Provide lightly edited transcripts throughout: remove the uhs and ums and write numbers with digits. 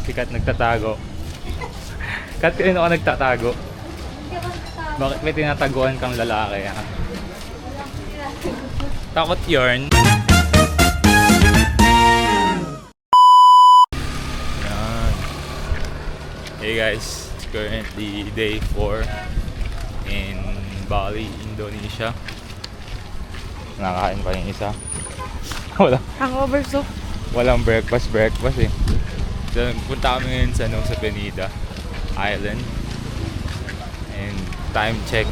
Si Kat nagtatago. Kat, kanino ka nagtatago? Bakit may tinataguan kang lalaki? Ha? Takot yarn. Yan. Hey guys, it's currently day 4 in Bali, Indonesia. Nakakain pa yung isa. Hangover soup. Walang breakfast eh. So, punta kami ngayon sa Nusa Penida Island. And time check,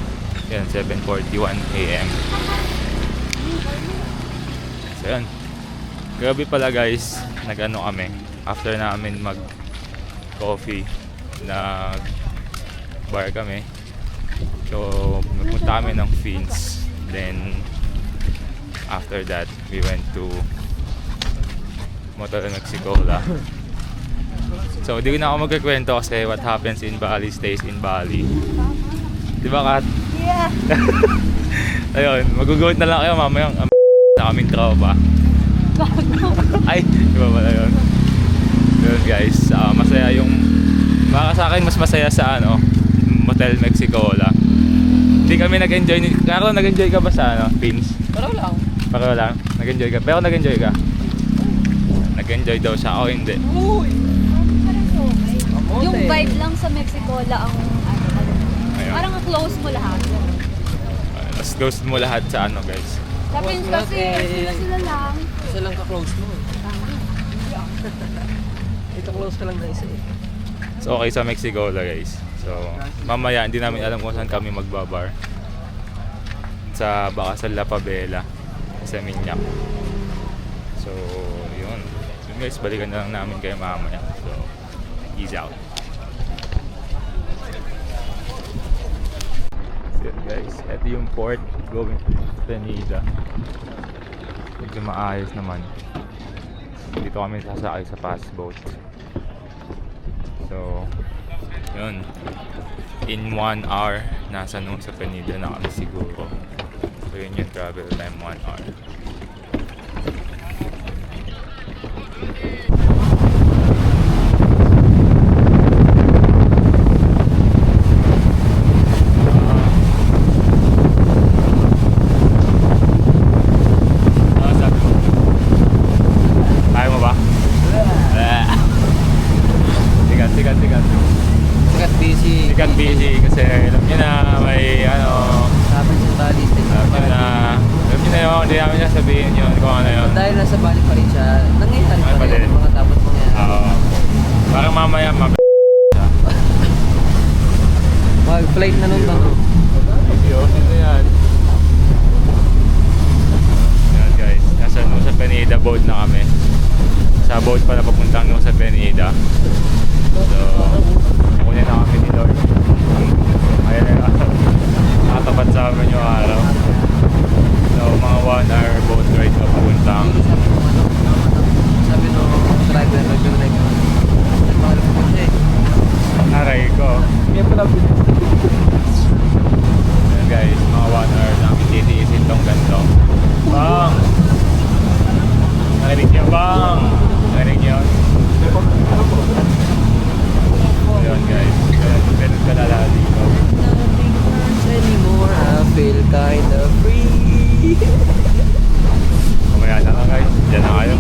yan, 7:41 AM. So yan. Gabi pala guys, nag-ano kami. After namin mag-coffee, nag-bar kami. So, nagpunta kami ng Fins. Then, after that, we went to Motor Mexicola. So, di ko na ako magkikwento kasi what happens in Bali stays in Bali. Di ba, Kat? Yeah. Ayun, magugulat na lang kayo mamaya na kaming tropa. Ay, di ba pala yun? Yun guys, masaya yung... Baka sa akin mas masaya sa Motel Mexicola. Hindi kami nag-enjoy. Karo, nag-enjoy ka ba sa Pins? Pero lang. Pero lang, nag-enjoy ka. Pero nag-enjoy ka? Nag-enjoy daw siya. Ako hindi. Uy! Yung vibe lang sa Mexicola ang Ayun. parang close mo lahat. Mas close mo lahat sa guys. Sa Pins kasi sila lang. Isa lang ka-close mo. Ito close ka lang na isa eh. So okay sa Mexicola guys. So mamaya hindi namin alam kung saan kami magbabar. Baka sa La Pabela, sa Minyak. So yun. So guys, balikan na lang namin kayo mamaya. So ease out. So yun guys, ito yung port going to Penida. Medyo maayos naman. Dito kami sasakay sa fast boat. So, yun. In 1 hour, nasa Nusa Penida na kami siguro. So, yun yung travel time, 1 hour. Sikat busy. Sikat busy kasi alam niyo na may Sabi sa Bali State. alam niyo na yun, hindi namin na sabihin yun kung ano yun. Dahil nasa Bali pa rin siya, nangyayari Ay, pa rin yung mga dapat mangyayari. Oo. Parang mamaya Mag-flight na nun bang? Sino yan? Yan guys, nasa Nusa Penida boat na kami. Sa boat pa na papuntang Nusa Penida. So, kukunin na kami ni Lord. Ayan na nakatapat sa amin yung araw. So, mga 1 hour boat ride na papuntang. Sabi nung driver, nag-drive ko. Mahal ko siya eh. Aray ko. Kaya pala Ayan guys, mga 1 hour namin titiisin tong ganito. Bang! Narinig niyo bang? Narinig niyo? Ayan guys, ganun kalala dito. nothing hurts anymore. I feel kinda free. Mamaya na ka guys, dyan na kayo.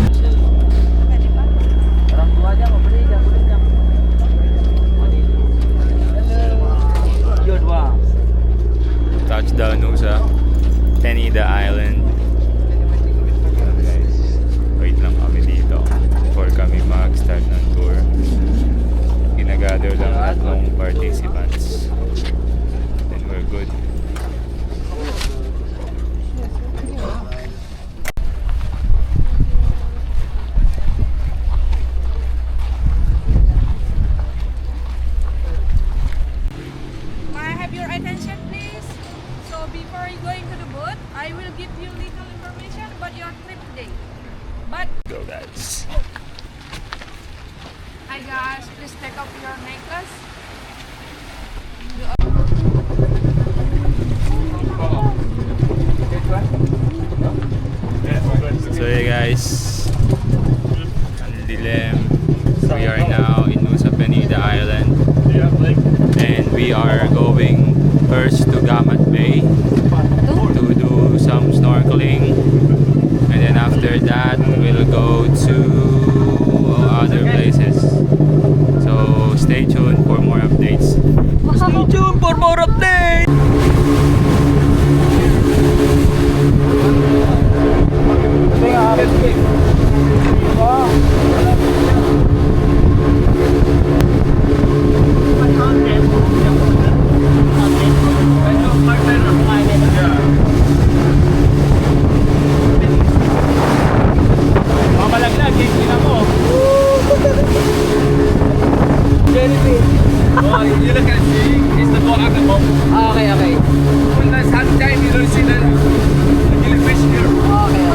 Parang tuwa dyan, mabalik dyan, balik dyan. Yun, wow. Touchdown sa Penida Island. Ayan guys, wait lang kami dito before kami mag-start ng tour. Ginagather lang lahat ng participants. Then we're good. May I have your attention, please? So before you going to the boat, I will give you little information about your trip today. But Go guys. hi guys, please take off your necklace. So hey guys, ang dilim. We are now in we are going first to Gamat Bay to do some snorkeling, and then after that we'll go to other places. So stay tuned for more updates. Stay tuned for more updates! Mamalaglag, hindi na mo. Oh, you look at see, it's the ball at the moment. Okay, okay. When the sunshine, you don't see the jellyfish here. Okay.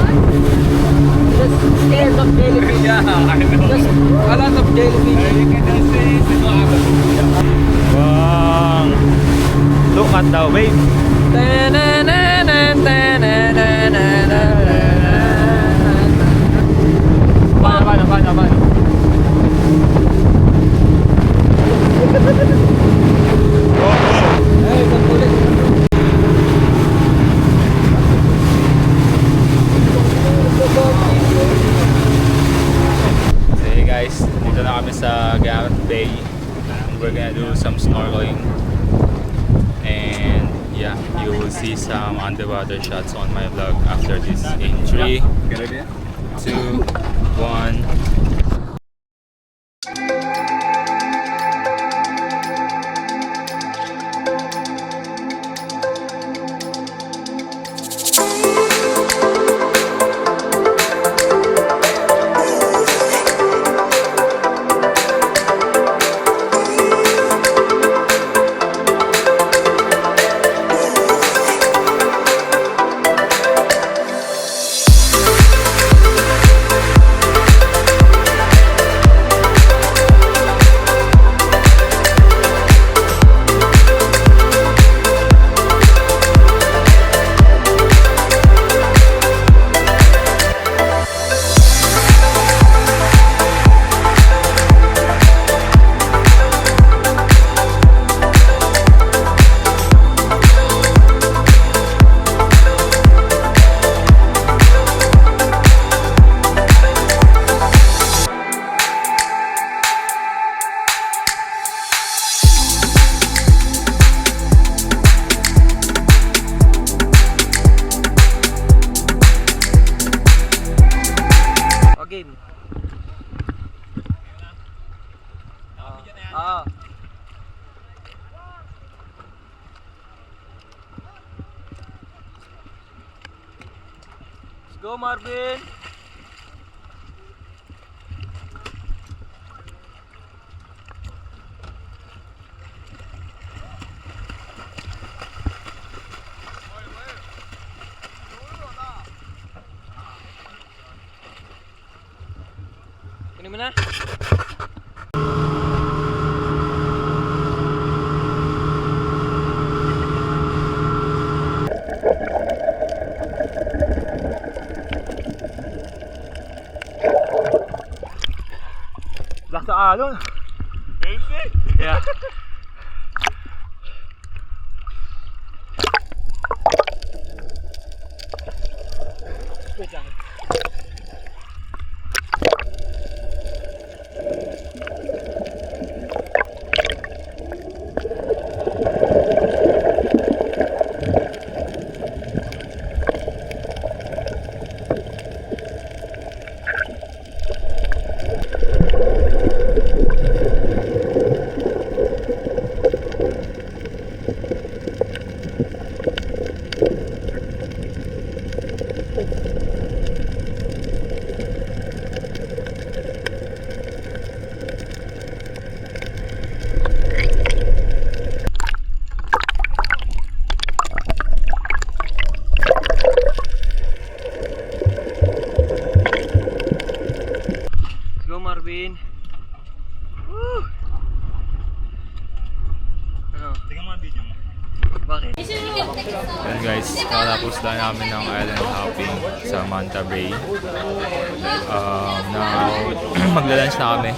Just scared of jellyfish. Yeah, I know. Just a lot of jellyfish. You can just see it's the ball at the moment. Wow! Look at the wave. Paano? Ay, pagkulit. So hey guys, dito na kami sa Gamat Bay. We're gonna do some snorkeling. And yeah, you will see some underwater shots on my vlog after this in 3, 2, 1. Game. Ah. Let's go, Marvin. Kunin mo na. Black sa alon. Yeah. Wait lang. Marvin. Woo! Ano? Tingnan mo ang video mo. Bakit? Yan guys, nakatapos lang namin ng island hopping sa Manta Bay. Now, magla-lunch na kami.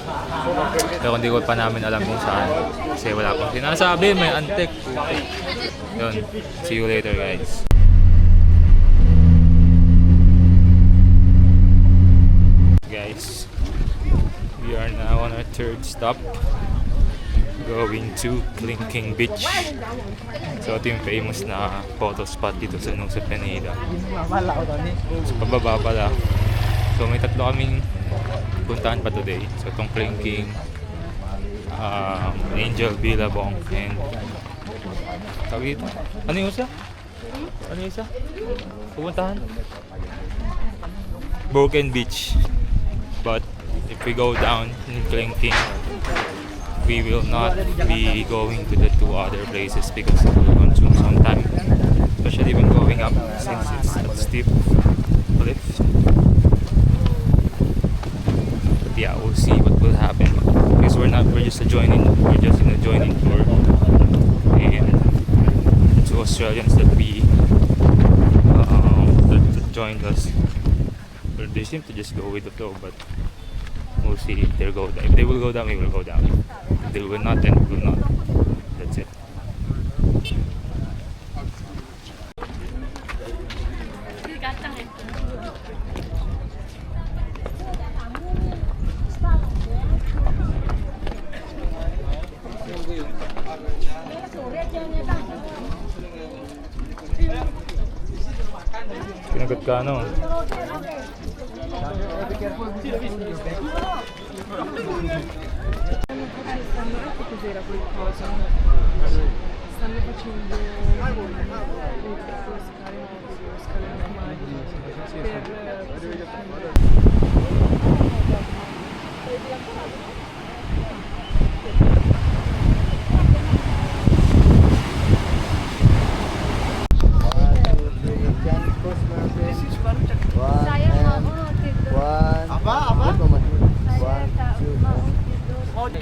Pero hindi ko pa namin alam kung saan. Kasi wala pang sinasabi, may antik. Yun, see you later guys. Guys, we are now on our third stop. Going to Clinking Beach. So ito yung famous na photo spot dito sa Nusa Penida. So pababa pala. So may tatlo kaming puntahan pa today. So itong Clinking, Angel, Billabong, and tawag dito. Ano yung isa? Ano yung isa? Pupuntahan? Broken Beach. But if we go down in Clinking, we will not be going to the two other places because it will consume some time, especially when going up since it's a steep cliff. But yeah, we'll see what will happen because we're just in a joining tour, and two Australians that joined us, well, they seem to just go with the flow, but we'll see if they go down. If they will go down, we will go down. If they will not, then we will not. That's it. Kinagat ka, no? Cos'era qualcosa? Stanno facendo scale normali Sayang ako.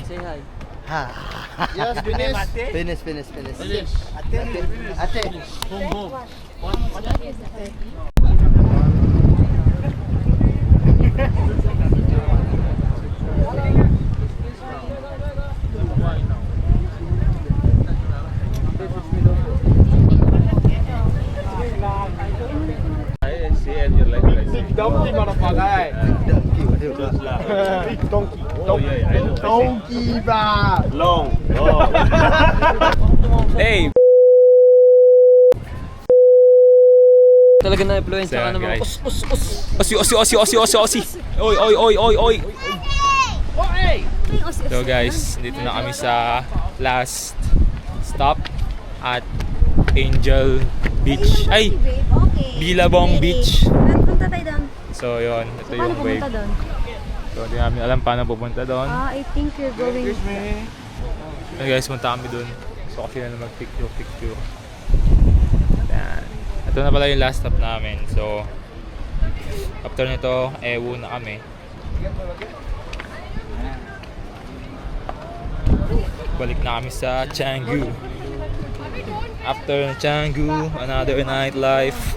Say hi. Yes, finish. Ate. I see and you like what I say. Donkey, motherfucker. Donkey. Oh yeah, I know. Donkey ba? Long. Hey! Talaga na-influence So, ka naman. guys. Ossi. Oy! So guys, dito na kami sa last stop at Angel Beach. Ay! Billabong Beach. Punta tayo doon. So yun, ito Paano yung wave. pumunta doon? So hindi namin alam paano pupunta doon. I think you're going... So guys, punta kami doon. So kasi na mag-picture. Yan. Ito na pala yung last stop namin. So after nito, Ewo na kami. Balik na kami sa Canggu. After Canggu, another nightlife.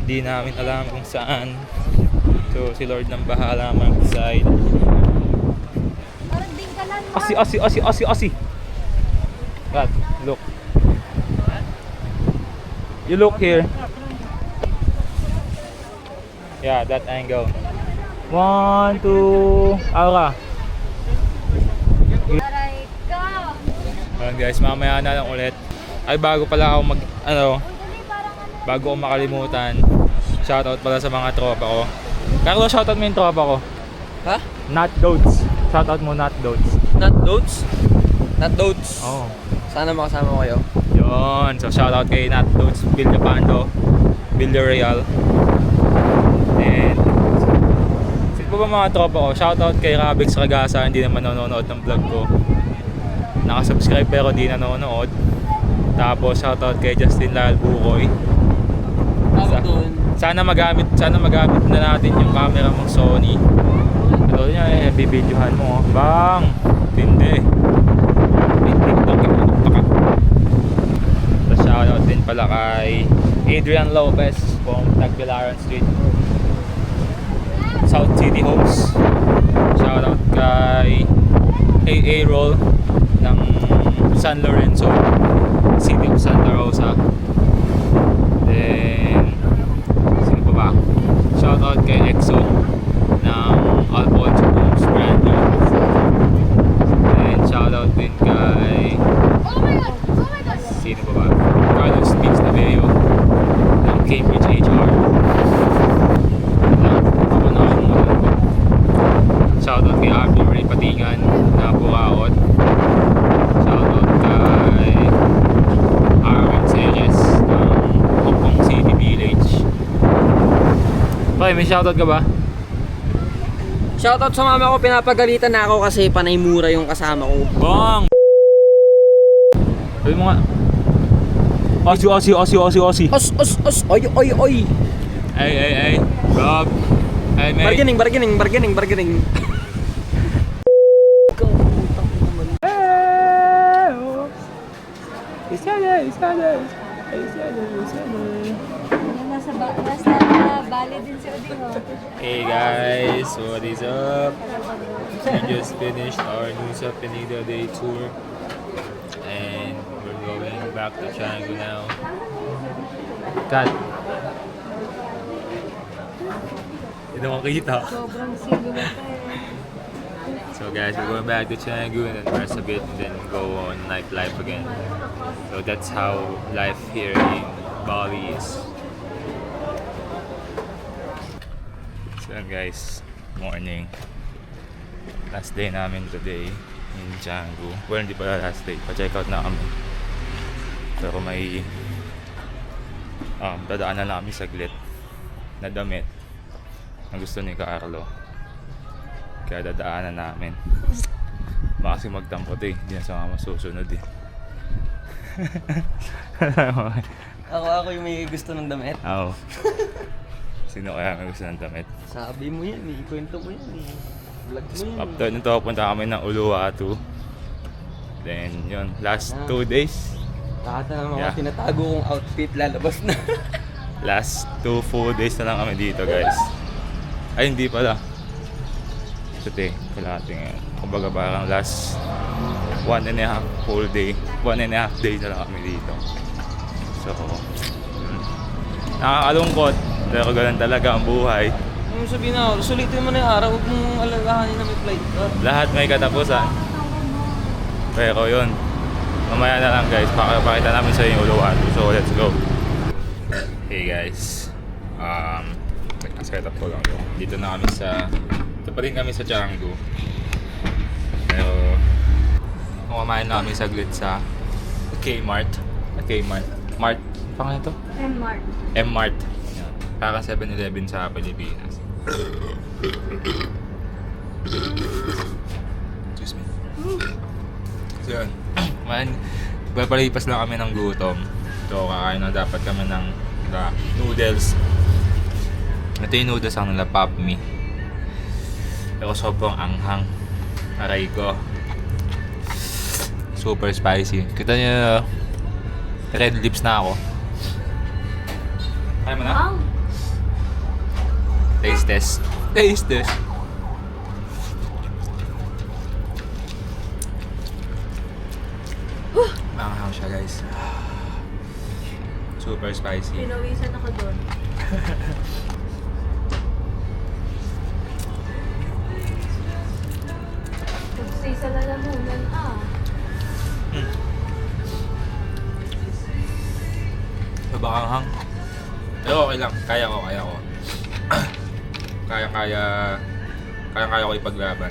Di namin alam kung saan. So si Lord nang bahala mag-decide. Parang dingkalan mo. Aussie. God, look. You look here. Yeah, that angle. 1, 2, Aura. Aray ka. Ayan guys, mamaya na lang ulit. Ay, bago pala ako bago ko makalimutan, shoutout pala sa mga tropa ko. Carlo, shoutout mo yung tropa ko. Ha? Not Dotes. Shoutout mo Not Dotes. Not Dotes? Not Dotes. Oh. Sana makasama ko kayo. Yun. So shoutout kay Not Dotes, Villapando, Villarreal. And sino pa ba mga tropa ko? Shoutout kay Rabix Ragasa, hindi naman nanonood ng vlog ko. Nakasubscribe pero di nanonood. Tapos shoutout kay Justin Lal Bukoy. Sana magamit na natin yung camera mong Sony. Ito niya bibidyohan mo. Bang! Tindi. May TikTok yung ka. So shoutout din pala kay Adrian Lopez from Tagbilaran Street, South City Homes. Shoutout kay AA Roll ng San Lorenzo, City of Santa Rosa. Then sino pa ba? Shoutout kay EXO ng Alfonso Homes brand new. Then shoutout din kay sino pa ba? Carlos Speaks Naveo ng Cambridge HR. Shoutout kay Abby Ray Patingan na Bukaot. Shoutout kay Arvin Seres ng Hong City Village. Okay, may shoutout ka ba? Shoutout sa mama ko, pinapagalitan na ako kasi panay mura yung kasama ko. Bang! Sabi mo nga. Aussie. Os, oy. Ay. Rob. Ay, mate. Bargaining. Nasa Bali din si Odino. Hey guys, what is up? We just finished our Nusa Penida Day tour and we're going back to Canggu now. Kat. Hindi naman kita. Sobrang silhouette eh. So guys, we're going back to Canggu and then rest a bit and then go on nightlife again. So that's how life here in Bali is. So yun guys, morning. Last day namin today in Canggu. Well, hindi pala last day. Pa-check out na kami. Pero may dadaanan na kami saglit na damit na gusto ni Carlo. Kaya dadaanan namin. Baka kasi magtampot eh. Hindi na sa mga masusunod eh. Ako yung may gusto ng damit. Oo. Sino kaya may gusto ng damit? Sabi mo yan, ikwento mo yan. Vlog mo yan. After nito, punta kami ng Uluwatu. Then yun, last 2 days. Lahat na ng mga Yeah. tinatago kong outfit lalabas na. Last 2 full days na lang kami dito guys. Ay hindi pala. Today, kalahati ngayon. Kumbaga parang last 1.5 full day. 1.5 day na lang kami dito. So, nakakalungkot. Pero ganun talaga ang buhay. Ano sabihin na, sulitin mo na yung araw, huwag mong alalahanin na may flight ka. Lahat may katapusan. Pero yun, mamaya na lang guys, pakita namin sa inyo yung Uluwatu. So let's go. Hey guys, set up ko lang yun. Dito na kami ito pa rin kami sa Canggu. Pero kumamain na kami saglit sa Kmart. Mart, pangalan ito? M-Mart. M-Mart. Yan. Para 7-Eleven sa Pilipinas. Excuse me. So yun. Man, papalipas lang kami ng gutom. So kakain na dapat kami ng noodles. Ito yung noodles ang nila Pop Me. Pero sobrang anghang. Aray ko. Super spicy. Kita niyo, red lips na ako. Kaya mo na? Wow. Taste test. Maanghang siya guys. Super spicy. Pinawisan ako doon. Sa lalamunan Mabakanghang. Pero okay lang. Kaya ko. Kaya ko ipaglaban.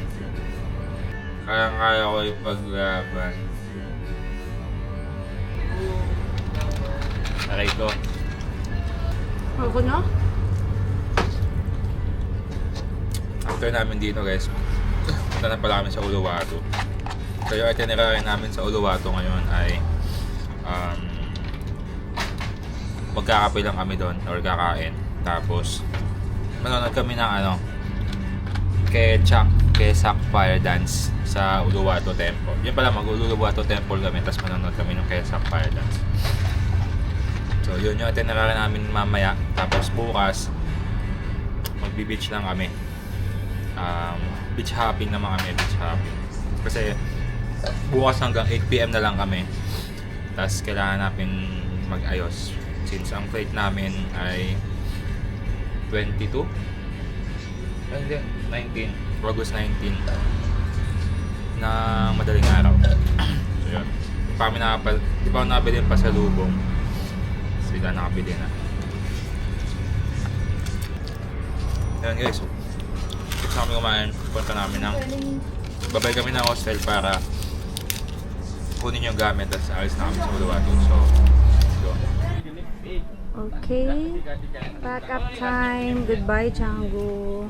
Aray ko. Ako na? After namin dito guys, punta na pala kami sa Uluwatu. So yung itinerary namin sa Uluwatu ngayon ay magkakape lang kami doon or kakain. Tapos manonood kami ng Kesak Fire Dance sa Uluwatu Temple. Yun pala, mag-Uluwatu Temple kami, tapos manonood kami ng Kesak Fire Dance. So yun yung itinerary namin mamaya. Tapos bukas magbi-beach lang kami. beach hopping na mga may beach hopping. Kasi bukas hanggang 8 PM na lang kami. Tapos kailangan namin mag-ayos. Since ang flight namin ay 22? Hindi, 19. August 19 na madaling araw. So yun. Di pa ako nakabili pa sa lubong. Sila nakabili na. Ayan guys, tapos kami kumain, punta namin ng babay kami ng hostel para kunin yung gamit at alis na kami sa Uluwatu. So, let's go. Okay. Pack up time. Goodbye, Changu.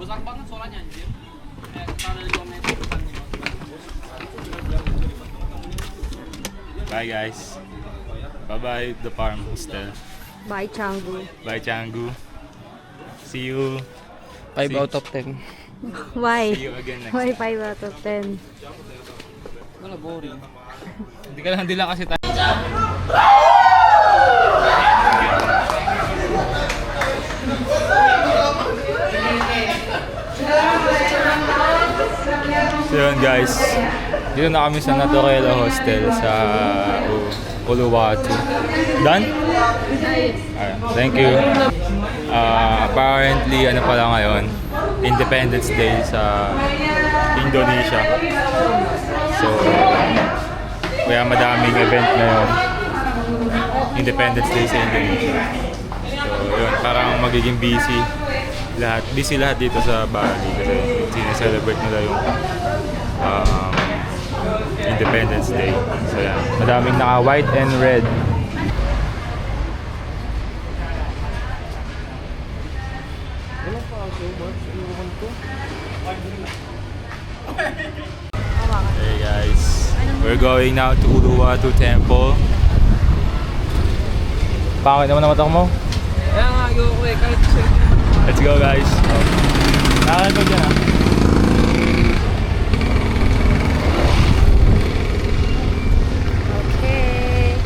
Bye guys. Bye-bye the farm hostel. Bye, Changu. Bye Canggu. See you. 5 out of 10. Why? See you again next Why time. 5 out of 10? Wala, boring. Hindi lang kasi tayo. So yun guys, dito na kami sa Naturela Hostel sa Uluwatu. Done? Thank you. Apparently, ano pala ngayon, Independence Day sa Indonesia. So, kaya madaming event ngayon. Independence Day sa Indonesia. So, yun, parang magiging busy lahat dito sa Bali kasi sineselebrate nila yung Independence Day. So yan, madaming naka white and red. Hey guys, we're going now to Uluwatu Temple. Pangit naman ang mata mo. Kaya nga, go eh, kahit Let's go guys. Nakakan ko dyan ah. Okay.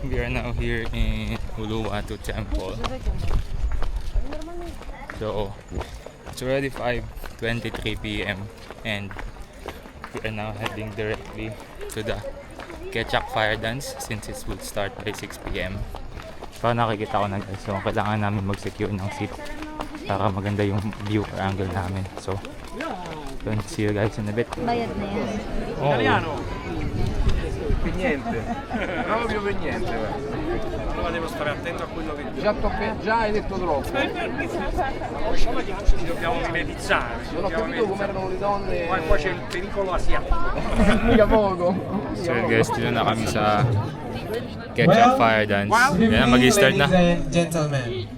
We are now here in Uluwatu Temple. So it's already 5:23 PM and we are now heading directly to the Kechak Fire Dance since it will start by 6 PM. So nakikita ko na guys, so kailangan namin mag-secure ng seat para maganda yung view or angle namin. So yun, see you guys in a bit. Bayad na yan. Oh. Per niente. Proprio per niente. Allora devo stare attento a quello che dico. già hai detto troppo. Ci dobbiamo mimetizzare. Non ho capito come erano le donne. Qua c'è il pericolo asiatico. Mica poco. So yun guys, dito na kami sa Kechak Fire Dance. Yan, mag-start na. Ladies and gentlemen,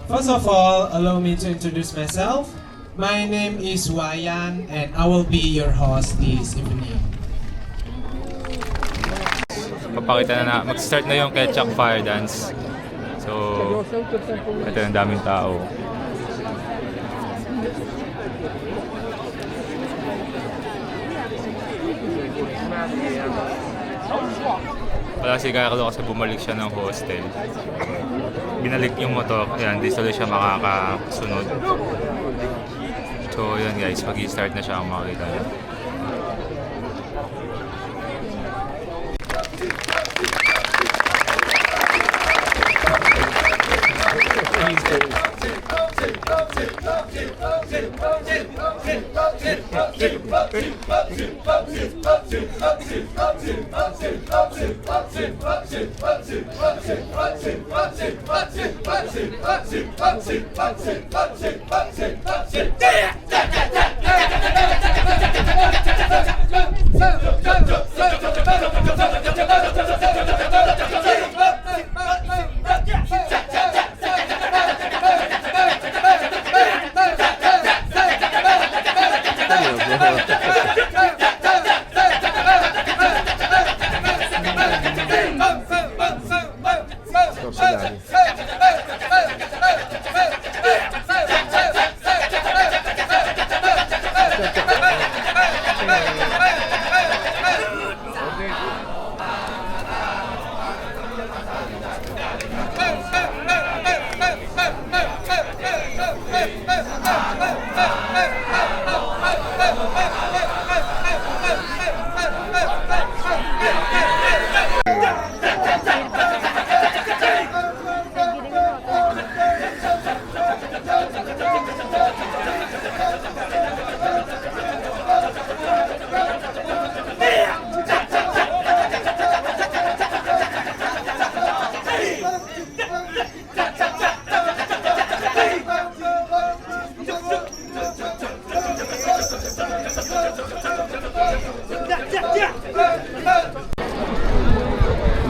first of all, allow me to introduce myself. My name is Wayan and I will be your host this evening. Papakita na mag-start na yung Kechak Fire Dance. So, ito yung daming tao. Wala si Carlo kasi bumalik siya ng hostel. Binalik yung motor, ayan, di sila siya makakasunod. So, yun guys, mag-i-start na siya ang makikita niyo.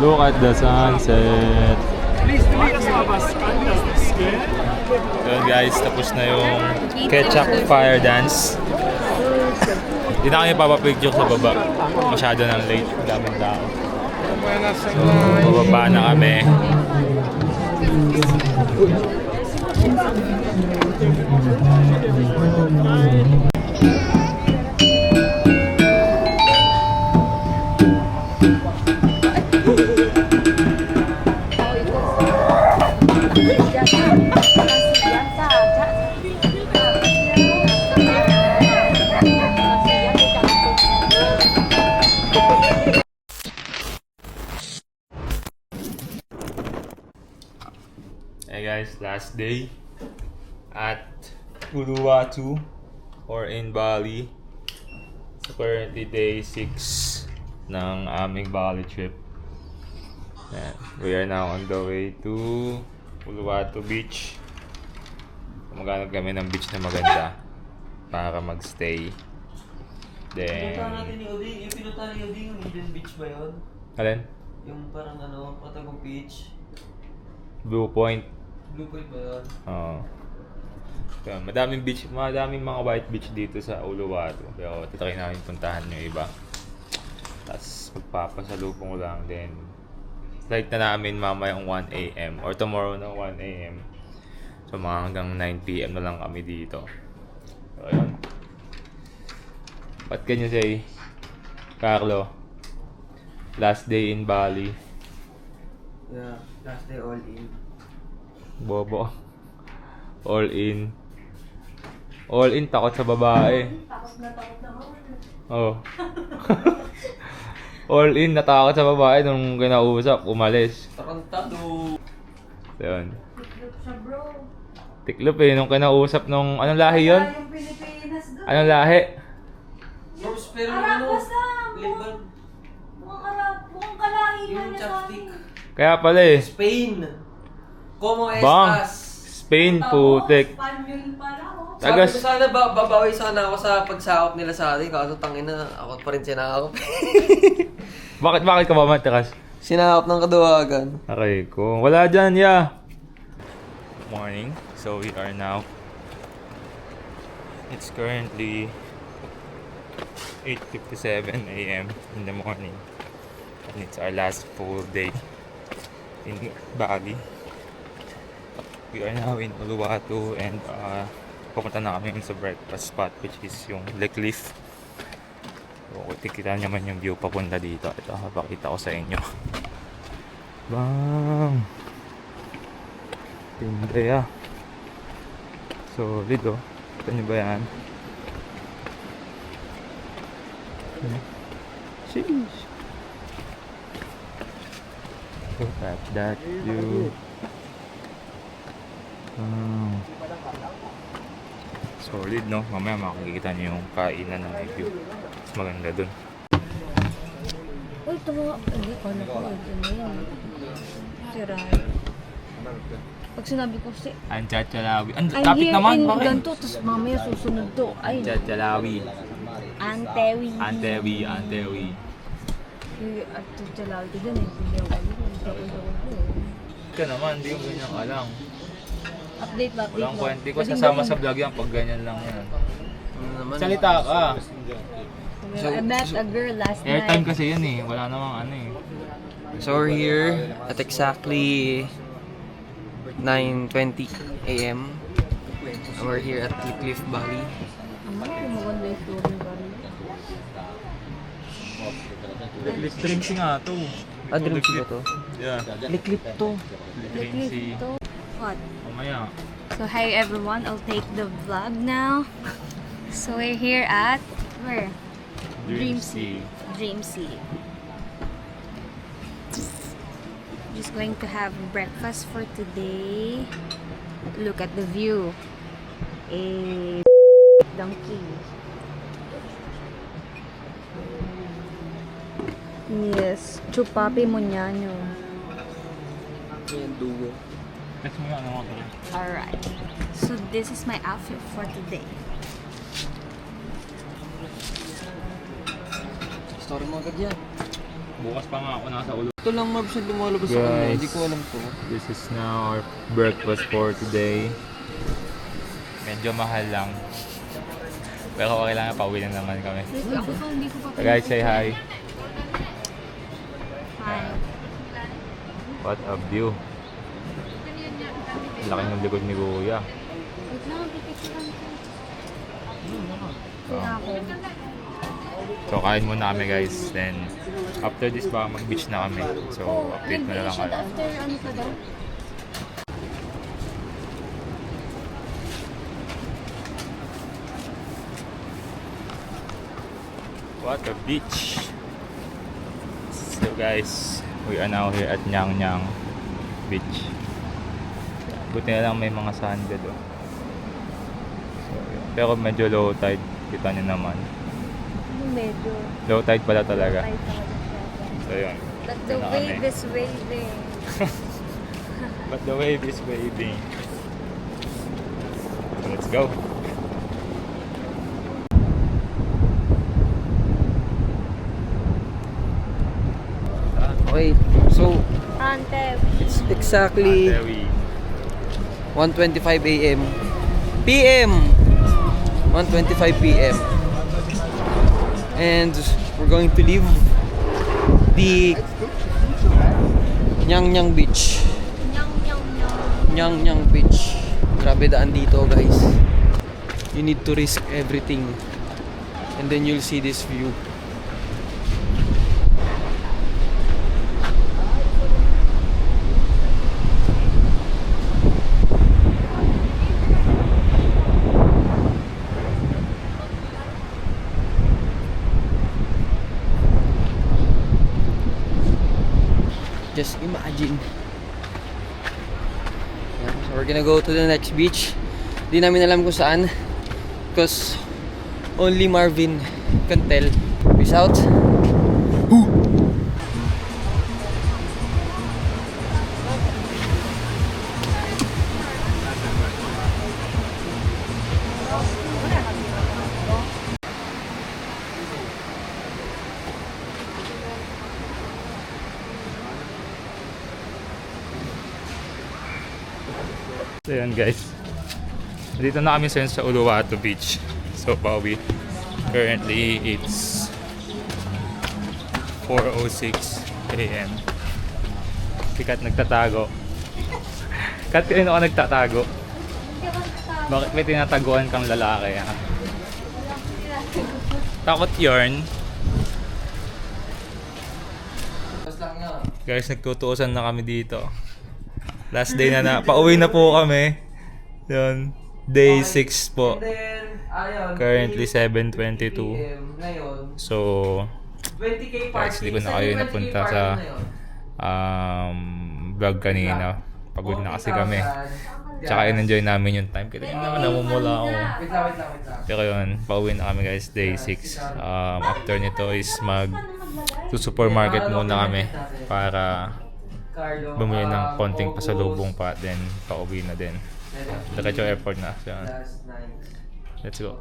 Look at the sunset. Yun guys, tapos na yung ketchup fire dance. Hindi na kami papapicture sa baba. Masyado nang late. Daming tao. So, bababa na kami. Hey guys, last day at Uluwatu or in Bali. So currently day 6 ng aming Bali trip. And we are now on the way to Uluwatu Beach. Maghanap kami ng beach na maganda para magstay. Then... Yung pinunta ni Udi, yung Hidden Beach ba yun? Alin? Yung parang Patagong Beach. Blue Point. Blue Point ba yun? Oo. So, madaming mga white beach dito sa Uluwatu. Pero tatry namin puntahan yung iba. Tapos magpapasalubong ko lang din. Flight na namin mamayang 1 AM or tomorrow na 1 AM. So mga hanggang 9 PM na lang kami dito. So ayun. What can you say, Carlo? Last day in Bali. Yeah, last day all in. Bobo. All in. All in, takot sa babae. Takot na ako. Oh. All in, natakot sa babae nung kinausap, umalis. Tarantado. So yun. Tiklop siya, bro. Tiklop eh, nung kinausap nung, anong lahi yun? Yung Pilipinas doon. Anong lahi? Bros, pero Arabas na! Liban. Mukhang kalahi na Yung niya sa chopstick. akin. Kaya pala eh. Spain. Como Bang! estas? Spain, putik. Spanyol pala, oh. Sabi ko Tagas. sana babawi sana ako sa pagsakop nila sa atin. Kaso tangina, ako pa rin sinakop. Bakit ka ba matras? Sinakop ng kaduwagan. Okay, kung wala dyan, yeah. Morning. So we are now. It's currently 8:57 AM in the morning. And it's our last full day in Bali. We are now in Uluwatu and pupunta na kami sa breakfast spot which is yung Le Cliff. So, kita naman yung view papunta dito. Ito, papakita ko sa inyo. Bang! Tinday ah. Solid oh. Ito nyo ba yan? Sheesh! Look at that view. Solid no? Mamaya makikita nyo yung kainan ng view. Mas maganda dun. Uy, ito mga... Hindi ko na ko. Ito na yan. Siray. Pag sinabi ko si... Anchachalawi. I'm Topic here naman, in bakit? ganito, tapos mamaya susunod to. Ay, Anchachalawi. Antewi. Antewi. At Chalawi ko dyan eh. Hindi ako alam. Hindi ako alam. Ka naman, hindi yung ganyan ka lang. Update ba? Walang kwento. Di ko Pwedeng sasama gawin. sa vlog yan pag ganyan lang yan. Ano naman? Salita ka. I met a girl last Airtime night. kasi yun eh. Wala namang ano eh. So we're here at exactly 9:20 AM. We're here at Le Cliff Bali. Ano? Maganda yung story ba rin? Drinks nga to. Ah, drinks ba to? Yeah. Le Cliff to. Drinks. What? Mamaya. So hi everyone, I'll take the vlog now. So we're here at where? Dream Sea. Dream Sea. Just going to have breakfast for today. Look at the view. A donkey. Yes, chupapi muñaño. Let's move on. Alright. So this is my outfit for today. Story mo agad yan. Bukas pa nga ako nasa ulo. Ito lang mabs na lumalabas sa kanya. Guys. Hindi ko alam to. This is now our breakfast for today. Medyo mahal lang. Pero okay lang, pauwi lang naman kami. Ako to, hindi ko pa Guys, say hi. Hi. What a view. Laki ng likod ni Kuya. Wait lang, pipicturean ko. Kaya ako. So kain muna kami guys. Then after this ba mag-beach na kami. So update mo na lang kayo. After ano pa daw? What a beach. So guys, we are now here at Nyang Nyang Beach. Buti na lang may mga sandal oh. So, yun. Pero medyo low tide. Kita nyo naman. Medyo. Low tide pala talaga. Tayo talaga siya. So yun. But the Ano wave kami? is waving. But the wave is waving. So let's go. Okay, so Ante. it's exactly There we 1:25 a.m. PM! 1:25 p.m. And we're going to leave the Nyang Nyang Beach. Nyang nyang nyang. Nyang Nyang Beach. Grabe daan dito guys. You need to risk everything. And then you'll see this view. Just imagine. Yeah, so we're gonna go to the next beach. Di namin alam kung saan. Because only Marvin can tell. Peace out. So yun guys. Dito na kami sa Uluwatu Beach. So pauwi. Currently it's 4:06 AM. Si Kat nagtatago. Kat, kanino ka nagtatago? Bakit may tinataguan kang lalaki ha? Takot yarn. Guys, nagtutuusan na kami dito. Last day na pauwi na po kami. Yun. Day 6 po. Currently 7:22. So, 20K guys, hindi ko na kayo napunta sa vlog kanina. Pagod na kasi kami. Tsaka in-enjoy namin yung time. Kaya naman namumula ako. Wait lang. Pero yun, pauwi na kami guys, day 6. After nito is supermarket muna kami para bumili ng konting pasalubong pa, then pauwi na din. Diretso airport na. So, let's go.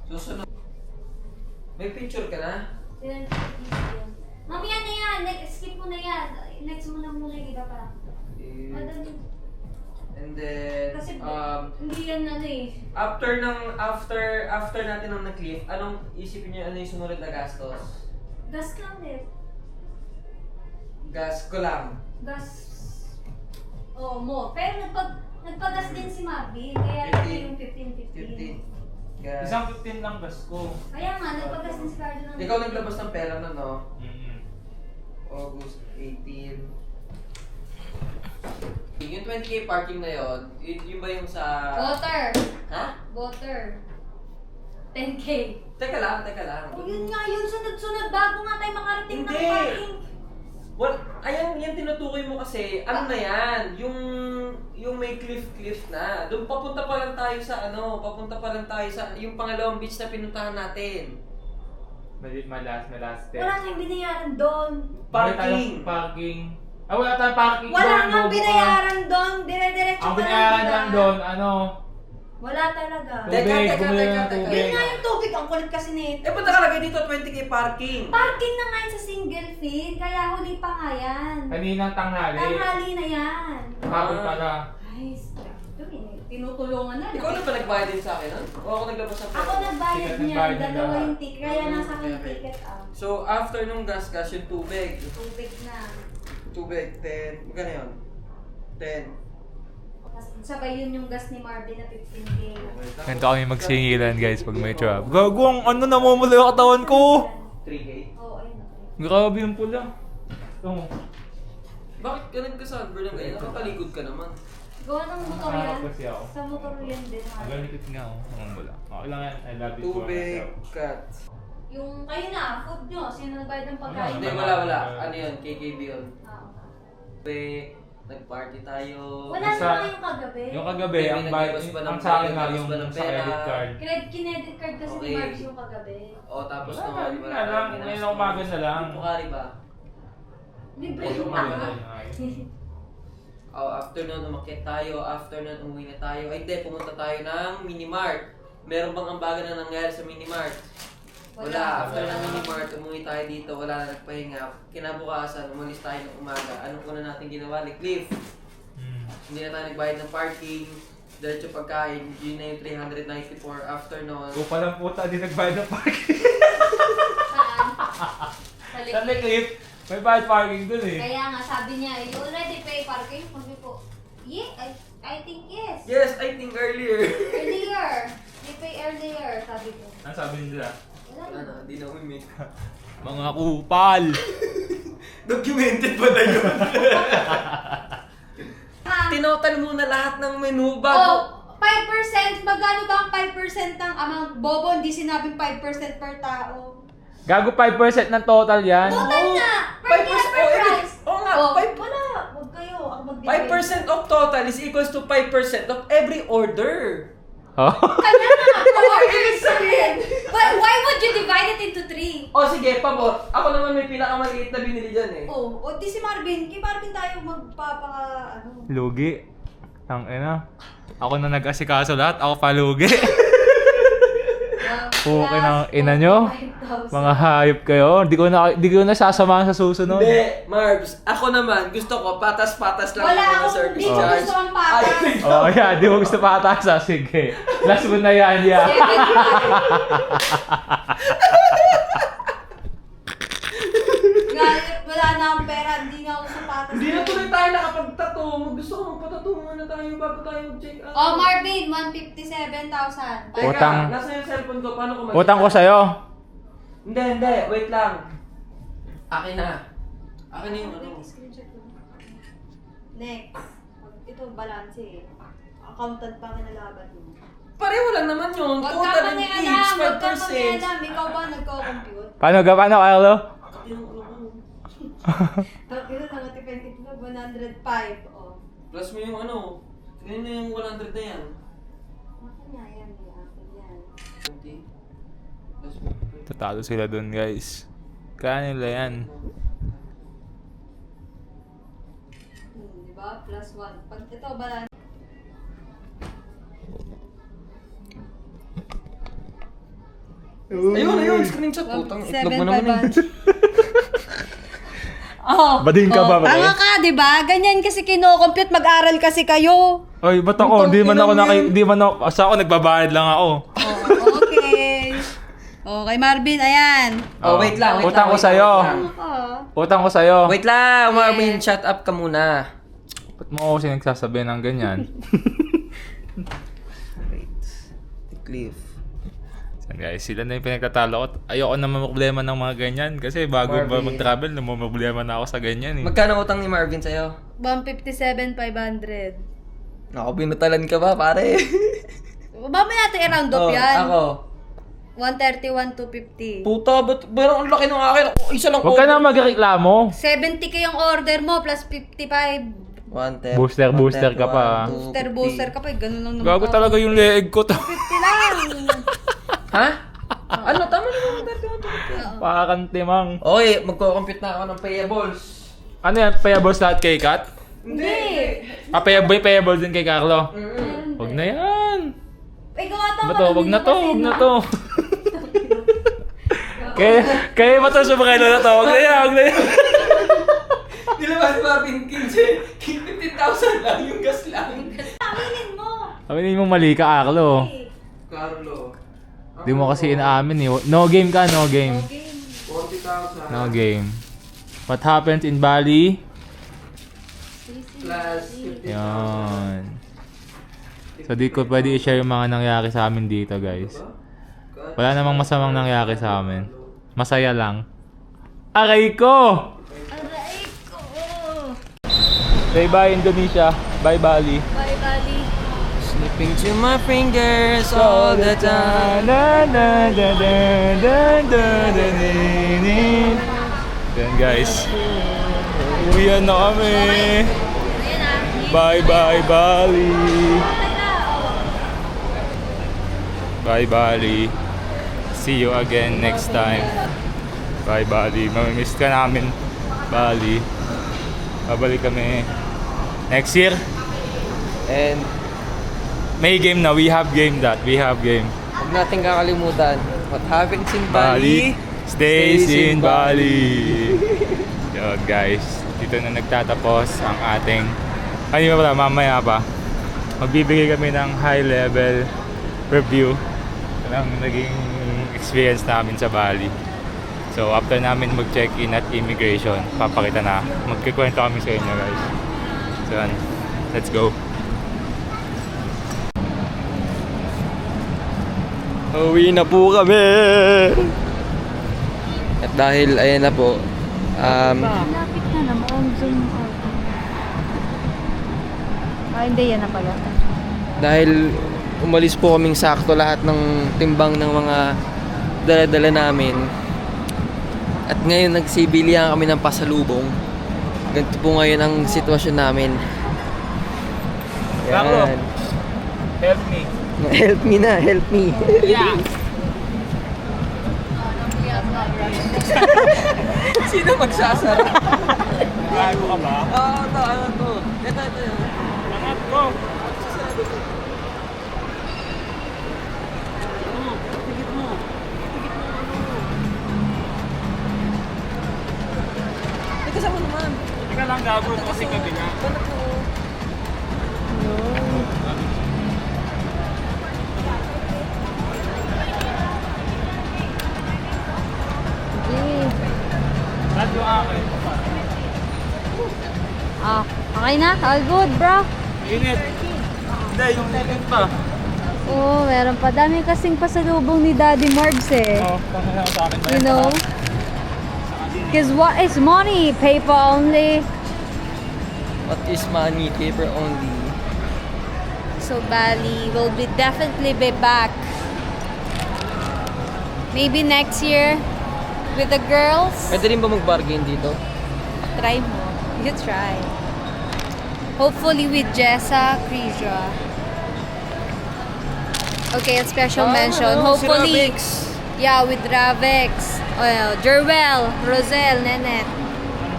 Susunod. May picture ka na? Mamaya na yan. Skip mo na yan. Next mo na muna yung iba pa. Madali. And then, Kasi hindi yan ano eh. after natin ng nag-cliff, anong isipin niyo ano yung sunod na gastos? Gas lang din. Gas ko lang. Gas. Oo, mo. Pero nagpagas din si Marvin. Kaya lang yung 15. 15. Gas. Isang 15 lang gas ko. Kaya nga, nagpagas din si Cardo ng... Ikaw naglabas ng pera na, no? Mm-hmm. August 18. Yung 20K parking na yun ba yung sa... Water. Ha? Water. 10K. Teka lang. O yun nga, yun sunod-sunod bago nga tayo makarating ng Hindi. parking. Well, ayan, yan tinutukoy mo kasi, ano na yan, yung may cliff na. Doon papunta pa lang tayo sa yung pangalawang beach na pinuntahan natin. Malas Wala tayong binayaran doon. Parking. Wala tayong parking Wala doon, nga bobo ka. binayaran doon. Dire-diretso Ang ka binayaran lang, lang diba? doon, Wala talaga. Tubig, Teka. bumili ng tubig. Yun nga yung tubig. Ang kulit kasi nito. Eh, ba't nakalagay dito 20k parking? Parking na nga yun sa single feed. Kaya huli pa nga yan. Kaninang tanghali. Tanghali na yan. Hapon pala. Ay, tinutulungan na. Ikaw na ba nagbayad din sa akin, ha? O ako naglabas ng Ako nagbayad Ticket, niya. nagbayad Dalawa na. yung ticket. Kaya nasa akin yung Okay. ticket. So, after nung gas-gas, yung tubig. Tubig na. Tubig, 10. Magkano yun? 10. Tapos sabay yun yung gas ni Marvin na 15K. Ganito kami magsingilan guys pag may trap. Gago ang ano, namumula yung katawan ko. 3k? Oo, ayun. Grabe yung pula. Ito mo. Bakit ka nagka-sunburn ng ganyan? Nakapaligod ka naman. Gawa ng motor yan. Nakaharap kasi ako. Sa motor yan din. Ang galikit nga ako. Namumula. Okay lang yan. I love it for Tubig, myself. cut. Yung kayo na, food nyo. Sino nagbayad ng pagkain? Hindi, wala. Ano yun? KKB yun. Ah, Tubig, nag-party tayo. wala Basta- na kayong kagabi. Yung kagabi, May ang naglabas ba ng ang sa akin pera? na yung Naglabas ba ng sa pera? credit card. Kinedit card kasi Okay. ni Marvin yung kagabi. O, tapos Wala, naman, yun na lang. Ngayon umaga na lang. Yung Pukari ba? Libre Yung yung umaga tanga. na Oh, after nun, umakyat tayo. After nun, umuwi na tayo. Ay, hindi, pumunta tayo ng Minimart. Meron bang ambagan na nangyari sa Minimart? Wala. After ng Minimart, umuwi tayo dito. Wala na nagpahinga. Kinabukasan, umalis tayo ng umaga. Anong una natin ginawa? Cliff. Hindi na tayo nagbayad ng parking. Diretso pagkain. Yun na yung 394. After nun, O palang puta, di nagbayad ng parking. Saan? Sa Sa likod. clip, may bayad parking dun eh. Kaya nga, sabi niya, you already pay parking? Sabi ko, yeah, I think yes. yes, I think earlier. Earlier. You pay earlier, sabi ko. Ano sabi nila? Wala Wala na. na, di na umimik. Mga kupal! Documented pala yun. Ah, Tinotal mo na lahat ng menu oh, bago. 5%. Magkano ba ang 5% ng amount? Bobo, hindi sinabing 5% per tao. Gago 5% ng total yan. Total na! Per 5%, kaya per price. Oo nga, Oh, 5%. wala. Huwag kayo. Ako magbibigay. 5% of total is equals to 5% of every order. Oh. Kanya na! Orders sabihin. But why would you divide it into 3? O sige, pabor. Ako naman may pinakamaliit na binili dyan eh. Oh, o di si Marvin. Kay Marvin tayo ano. Lugi. Ang ina. Ako na nag-asikaso lahat. Ako pa lugi. Okay na, ina nyo. Mga hayop kayo. Di ko na sasamahan sa susunod. Hindi, Marbs. Ako naman, gusto ko patas-patas lang Wala yung mga akong, service hindi ko charge. gusto ang patas. Oh, yeah. Di mo gusto patas ah. Sige. Last mo na yan, yeah. Galit, wala na akong pera. Hindi nga ako sa patas. Hindi na tuloy tayo nakapag-tattoo. Gusto ko magpa-tattoo muna tayo bago tayo mag-check out. Oh, Marvin, 157,000. Teka, Utang. nasa yung cellphone ko. Paano ko mag- Utang ko sa'yo. Hindi. Wait lang. Akin na. Akin na yung ano. Screenshot ko. Next. Ito, balance eh. Accountant pa kinalaban mo. Pareho lang naman yun. Huwag ka Total and mangialam, each huwag ka 5%. mangialam. Ikaw ba nagko-compute? Paano Carlo? Yung ulo ko. Ito na, matipid kita 105. Oh. Plus mo yung ano. Tingnan na yung 100 na yan. Akin nga yan, di akin yan. 20. Plus mo. Tatalo sila dun, guys. Kaya nila yan. Diba? Plus 1. Pag ito, balance. Ayun. Screenshot. Putang itlog mo naman eh. Oh, Bading ka ba, tanga ka, di ba? Ganyan kasi kino-compute, mag-aral kasi kayo. Oy, ba't ako? Di man ako, asa ako, nagbabayad lang ako. Oh, okay. Okay, Marvin, ayan. Oh, wait lang. Utang ko sa'yo. Utang ko sa'yo. Wait lang, Marvin. Shut up ka muna. Ba't mo ako kasi nagsasabi ng ganyan? Wait. Cliff. So guys, sila na yung pinagtatalo ko. Ayoko naman problema ng mga ganyan. Kasi bago ba Marvin. mag-travel, problema na ako sa ganyan eh. Magkano utang ni Marvin sa'yo? 157,500. Ako, binutalan ka ba, pare? Mamaya natin i-round up Oh, yan. Ako. 131 to 50. Puta, ba't parang ang laki ng akin? Isa lang Huwag ka na magreklamo. 70k yung order mo plus 55. 130. Booster ka pa. Booster ka pa, ganun lang naman. Gago talaga yung leeg ko to. 50 lang. Ha? Ano? Tama naman 130. Pakakantimang. Okay, magko-compute na ako ng payables. Ano yan? Payables lahat kay Kat? Hindi. Payables din kay Carlo? Huwag na yan. Ay, gawa Ba to? Huwag na to. Huwag na to. Kaya ba to sa mga na to? Huwag na yan. Huwag na yan. Nilabas ba 15,000 lang yung gas lang? Aminin mo. Aminin mo mali ka, Carlo. Carlo. Di mo kasi inaamin eh. No game ka, no game. 40,000 No game. What happens in Bali? plus 50,000. Yan. So di ko pwede i-share yung mga nangyari sa amin dito, guys. Wala namang masamang nangyari sa amin. Masaya lang. Aray ko! Aray ko. Say bye Indonesia. Bye Bali. Bye, Bali. Slipping to my fingers all the time. Yan guys. Uwian na kami. Ayan na. Bye bye Bali. Bye Bali. See you again next time. Bye Bali. Mamimiss ka namin. Bali. Babalik kami next year. And May game na. We have game that. We have game. huwag natin kakalimutan, what happens in Bali Bali stays in Bali. Yun guys. Dito na nagtatapos ang ating... Ay, ba pala, mamaya pa. Magbibigay kami ng high level review ng naging experience namin sa Bali. So after namin mag-check-in at immigration, papakita na. Magkikwento kami sa inyo guys. So yan. Let's go. Uwi na po kami! At dahil ayan na po, Lapit na naman. Ang zoom out. Hindi, yan na pala. dahil umalis po kaming sakto lahat ng timbang ng mga dala-dala namin. At ngayon nagsibilihan kami ng pasalubong. Ganito po ngayon ang sitwasyon namin. Carlo. Help me. Help me na, help me. Yeah. Sino magsasara? Gago ka ba? Oo, ano to. Ito. Angat ko. Ito mo naman. Teka lang, gago ito kasi gabi na. Lahat yung akin. Okay na? All good, bro? Init. Hindi, yung init pa. Oo, meron pa. Dami kasing pasalubong ni Daddy Marbs eh. Oh, kung ano sa akin ba You yan? know? Because what is money? Paper only. What is money? Paper only. So Bali will definitely be back. Maybe next year with the girls. Pwede rin ba mag-bargain dito? Try mo. You try. Hopefully with Jessa, Krisha. Okay, a special mention. Hopefully, yeah, with Ravex, Jerwell, Rosel, Nenet.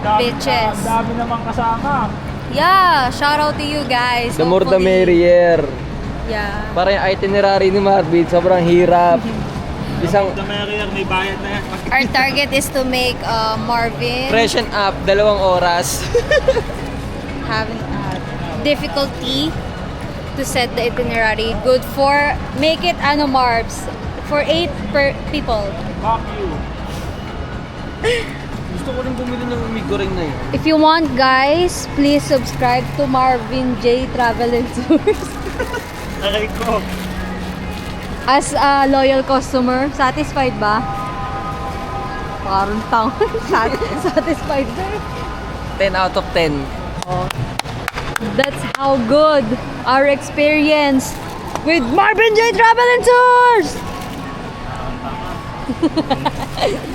Bitches. Ang dami namang kasama. Yeah, shout out to you guys. The more the Hopefully- merrier. Yeah. Para yung itinerary ni Marvin, sobrang hirap. Isang The merrier, may bayad na yan. Our target is to make Marvin freshen up, 2 oras. having difficulty to set the itinerary. Good for make it Marbs for 8 people. Fuck you. Gusto ko rin bumili ng umigoreng na yun. If you want, guys, please subscribe to Marvin J Travel and Tours. Aray ko. As a loyal customer, satisfied ba? Parang tang. Satisfied ba? 10 out of 10. That's how good our experience with Marvin J Travel and Tours.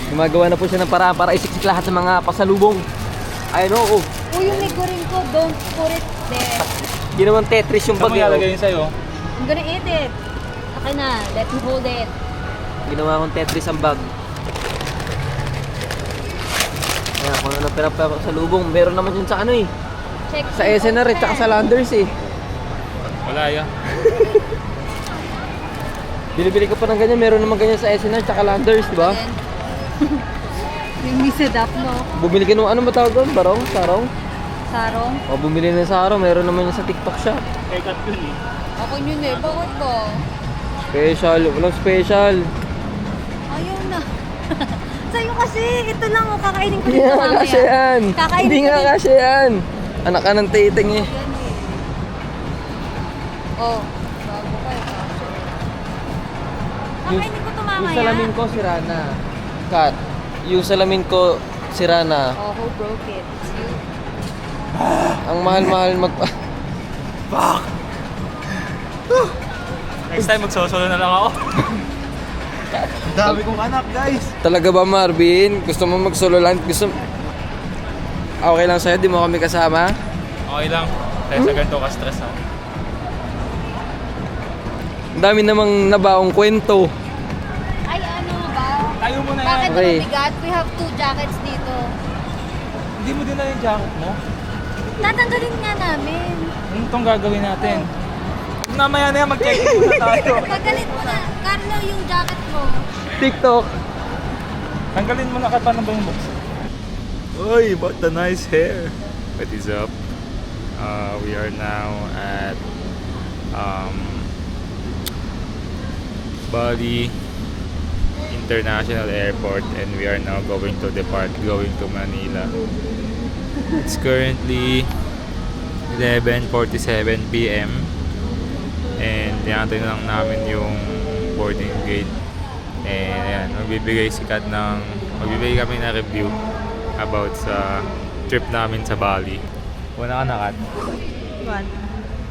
Gumagawa na po siya ng paraan para isiksik lahat ng mga pasalubong. Ayun o, Uy, yung ligurin ko, don't put it there. ginawang Tetris yung Saan bag mo eh. ilalagay yun sa'yo? I'm gonna eat it. Okay na, let me hold it. Ginawa kong Tetris ang bag. Ayan, kung ano pasalubong. Meron naman yun sa ano eh. Check Sa SNR eh, tsaka sa Landers eh. Wala ya. Bili-bili ka pa ng ganyan, meron naman ganyan sa SNR tsaka Landers, di ba? Yung misadap, no? Bumili ka nung ano ba tawag doon? Barong? Sarong? Sarong. O bumili na sa sarong, meron naman yun sa TikTok shop. Ako yun eh, bakit ba? Special, walang special. Ayaw na. Sa'yo kasi, ito lang o, kakainin ko Hindi dito nga mamaya. kasi yan. Kakainin Hindi ko nga din. kasi yan. Anak ka ng titing eh. Oh, bago ka eh. Kakainin ko ito mamaya. Yung salamin ko, sira na. Kat, yung salamin ko, sira na. Oh, who broke it? It's you. Ang mahal-mahal Next time magsosolo na lang ako. Dami kong anak, guys. Talaga ba, Marvin? Gusto mo mag-solo lang? Okay lang sa'yo? Di mo kami kasama? Okay lang. Kaya sa ganito ka-stress ako. Ang dami namang nabaong kwento. Ay, ano ba? Tayo mo na Bakit yan. Okay. mabigat? We have 2 jackets dito. Hindi mo din na yung jacket mo. Tatanggalin nga namin. Ano itong gagawin natin? Mamaya na yan, mag-check-in muna tayo. Pagkalit mo na. Carlo, yung jacket mo. TikTok. Tanggalin mo na ka, paano ba yung box? Uy, what a nice hair! What is up? We are now at Bali International Airport and we are now going to depart, going to Manila. It's currently 11:47 p.m. and tinatay na lang namin yung boarding gate. And ayan, magbibigay kami na review about sa trip namin sa Bali. Una ka na, Kat.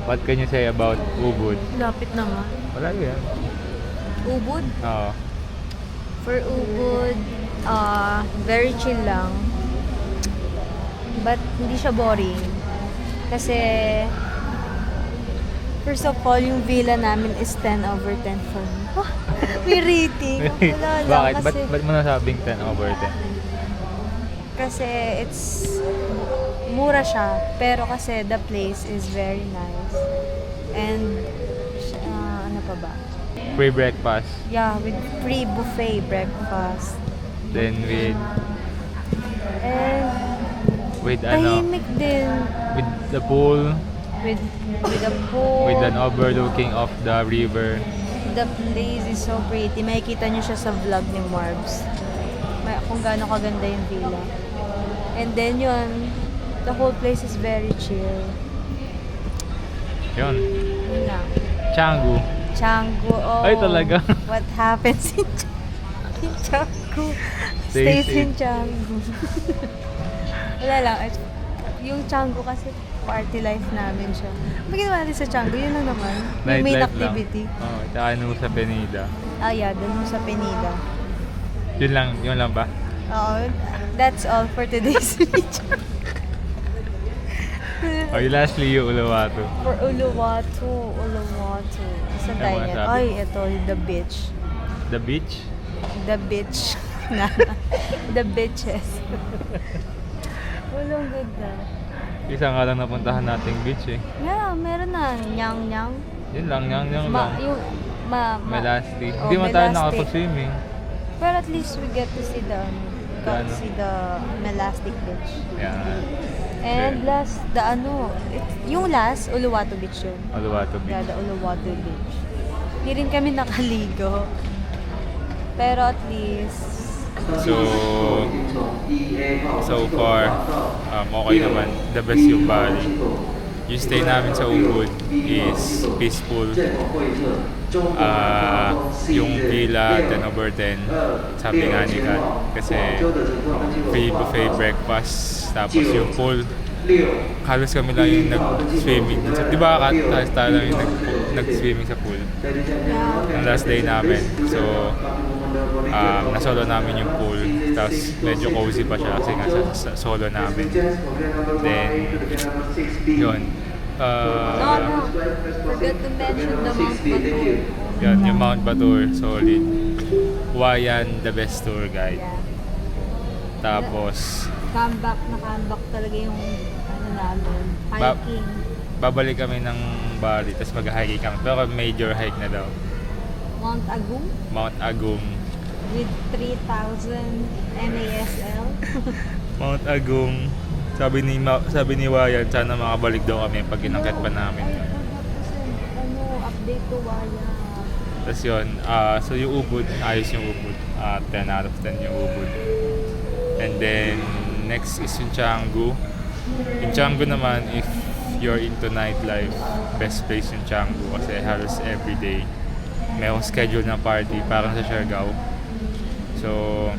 What can you say about Ubud? Lapit naman. Wala yan. Ubud? Oo. For Ubud, very chill lang. But hindi siya boring. Kasi, first of all, yung villa namin is 10/10 for me. May rating. Wala lang. Bakit? Kasi, Ba't mo nasabing 10/10? kasi it's mura siya. Pero kasi the place is very nice. And, ano pa ba? Free breakfast. Yeah, with free buffet breakfast. Then And, with tahimik din. with the pool, With a pool. with an overlooking of the river. The place is so pretty. Makikita niyo siya sa vlog ni Marbs. Kung gaano kaganda yung villa. And then yun, the whole place is very chill. Yun. Yun lang. Canggu. Canggu, oh. Ay, talaga? What happens in Canggu? Stays Stays in Canggu. Wala lang. Yung Canggu kasi party life namin siya. Ano ginawa natin sa Canggu? Yun lang naman. Yung main Nightlife activity. lang. Oo, tsaka nung sa Penida. Ah, yeah. Doon sa Penida. Yun lang ba? Oo. That's all for today's video. Okay, lastly, yung Uluwatu. For Uluwatu. Saan tayo Ano yan? masabi? Ay, ito, the beach. The beach? The beach. The beaches. Walang ganda. Isa nga lang napuntahan nating beach eh. Yeah, meron na. Nyang-nyang. Yun lang, lang lang. Melasti. Oh, Hindi man tayo Melasti. nakapag-swimming. Pero at least we get to see the Ano? see the Melastic Beach. Yeah. And last, yung last, Uluwatu Beach yun. Uluwatu Yeah, beach. the Uluwatu Beach. Hindi rin kami nakaligo. Pero at least, So far, okay naman. The best yung Bali. Yung stay namin sa Ubud is peaceful. Yung villa, 10/10, sabi nga ni Kat, kasi free buffet breakfast, tapos yung pool, halos kami lang yung nag-swimming. Di ba Kat, tayo lang yung nag-swimming sa pool. Ang last day namin. So, nasolo namin yung pool. Tapos medyo cozy pa siya kasi nga sa solo namin. Then, yun. No. Forgot to mention the Mount Batur. Yun, yung Mount Batur, solid. Wayan, the best tour guide. Yeah. Tapos, Comeback talaga yung namin. Hiking. babalik kami ng Bali, tapos mag-hiking kami. Pero major hike na daw. Mount Agum Mount Agum. with 3,000 MASL. Mount Agum. Sabi ni Wayan, sana makabalik daw kami pag inakit pa namin. Ay, update to Waya. Tapos yun, so yung Ubud, ayos yung Ubud. 10 out of 10 yung Ubud. And then, next is yung Canggu. Yung Canggu naman, if you're into nightlife, best place yung Canggu kasi halos everyday may schedule na party, parang sa Siargao. So,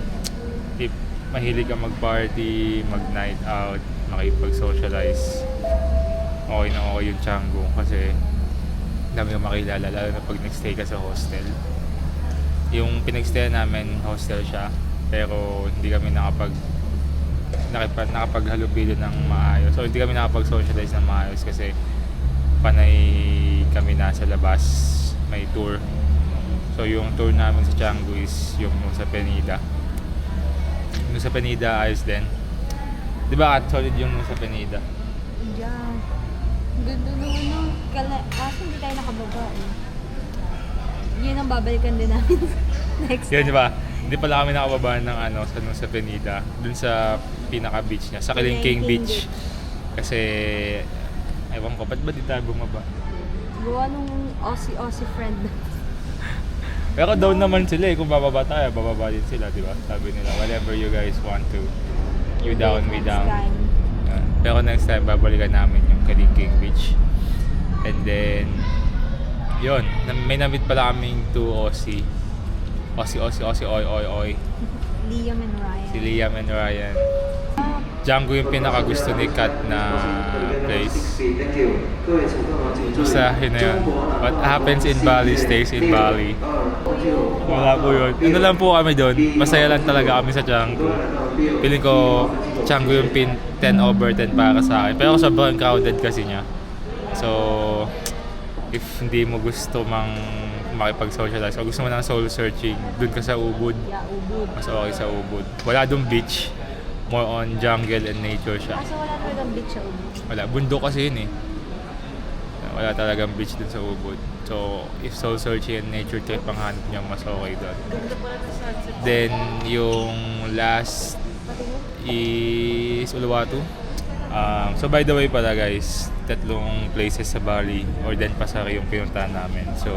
if mahilig ka mag-party, mag-night out, makipag-socialize, okay na okay yung Canggu kasi dami kang makilala, lalo na pag nag-stay ka sa hostel. Yung pinag-stay namin, hostel siya, pero hindi kami nakapaghalubilo ng maayos. So, hindi kami nakapag-socialize ng maayos kasi panay kami nasa labas, may tour. So, yung tour namin sa Canggu is yung sa Penida. Yung sa Penida, ayos din. Di ba solid yung sa Penida? Yeah. Ganda nung kaso hindi tayo nakababa eh. Yun ang babalikan din namin next Yun, time. di ba? Hindi pala kami nakababa ng sa Penida. Dun sa pinaka-beach niya, sa Kilingking Beach. Kasi, ewan ko, ba't ba di tayo bumaba? Gawa nung Aussie friend. Pero down naman sila eh, kung bababa tayo, bababa din sila, di ba? Sabi nila, whatever you guys want to, you down, we down. Next time. Yan. Pero next time, babalikan namin yung Kilingking Beach. And then, yun, may namit pala kaming 2 Aussie, oy. Liam and Ryan. Si Liam and Ryan. Django yung pinakagusto ni Kat na place. Basta yun na yun. What happens in Bali stays in Bali. Wala po yun. Ano lang po kami doon. Masaya lang talaga kami sa Django. Feeling ko Django yung 10/10 para sa akin. Pero sobrang crowded kasi niya. So, if hindi mo gusto makipag-socialize o gusto mo ng soul searching, dun ka sa Ubud. Yeah, Ubud. Mas okay sa Ubud. Wala dong beach. More on jungle and nature siya. Kaso wala talagang beach sa Ubud. Wala. Bundok kasi yun eh. Wala talagang beach dun sa Ubud. So, if soul searching and nature trip ang hanap niya, mas okay doon. Then, yung last is Uluwatu. So, by the way pala guys, 3 places sa Bali or Denpasar yung pinuntahan namin. So,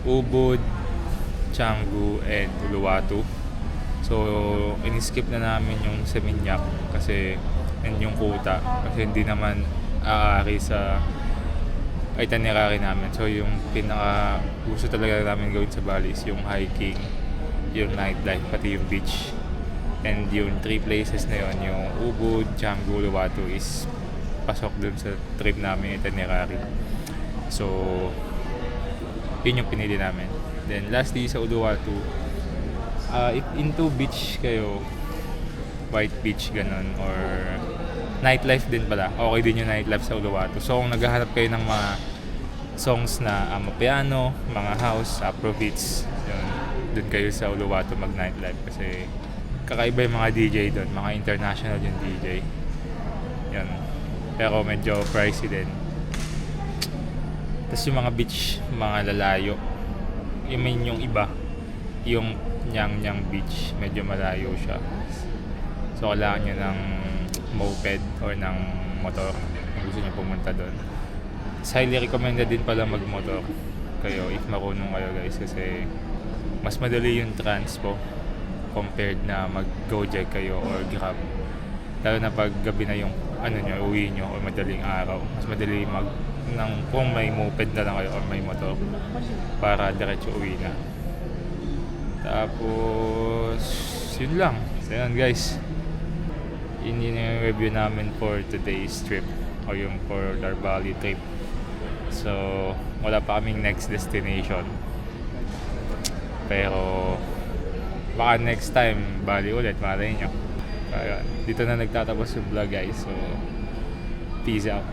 Ubud, Canggu, and Uluwatu. So, in-skip na namin yung Seminyak kasi and yung Kuta kasi hindi naman aari sa itinerary namin. So, yung pinaka gusto talaga namin gawin sa Bali is yung hiking, yung nightlife, pati yung beach. And yung 3 places na yun, yung Ubud, Canggu, Uluwatu is pasok dun sa trip namin itinerary. So, yun yung pinili namin. Then, lastly sa Uluwatu, if into beach kayo, white beach ganun, or nightlife din pala, okay din yung nightlife sa Uluwatu. So kung naghahanap kayo ng mga songs na amapiano, mga house, afrobeats, yun, dun kayo sa Uluwatu mag nightlife kasi kakaiba yung mga DJ doon, mga international yung DJ. Yun. Pero medyo pricey din. Tapos yung mga beach, mga lalayo, yung iba, yung Nyang Beach, medyo malayo siya. So, kailangan nyo ng moped or ng motor kung gusto nyo pumunta doon. Highly recommended din pala mag-motor kayo if marunong kayo guys kasi mas madali yung transpo compared na mag-Gojek kayo or Grab. Lalo na pag gabi na yung uwi nyo or madaling araw. Mas madali kung may moped na lang kayo or may motor para diretso uwi na. Tapos, yun lang. So, yun guys. Yun yung review namin for today's trip o yung for our Bali trip. So, wala pa kaming next destination. Pero, baka next time bali ulit, malay nyo. Ayun, dito na nagtatapos yung vlog guys, so peace out.